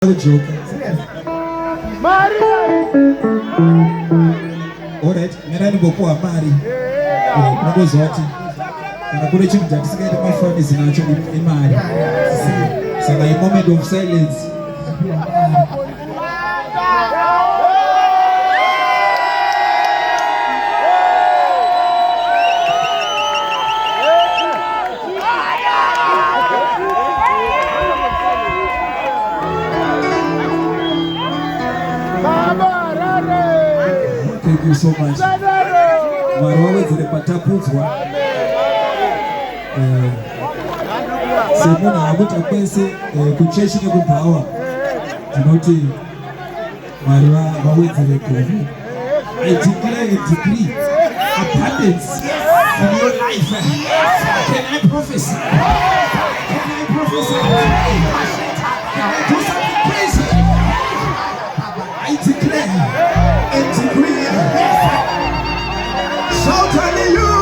Joke. Mari. Alright, mina ndibokuwa mari. Ndozoti. Kana kune chinhu chatisikaita mafanizi nacho imari. Saka a moment of silence. Thank you so much. Mwari wawedzere patapudzwa. Semunhu akuita kwese kuchechi nekubhawa. Tinoti Mwari wawedzere gomo. I declare a decree abundance in your life. Can I prophesy? Can I prophesy? Can I do something crazy? I declare a decree. Shout hallelujah!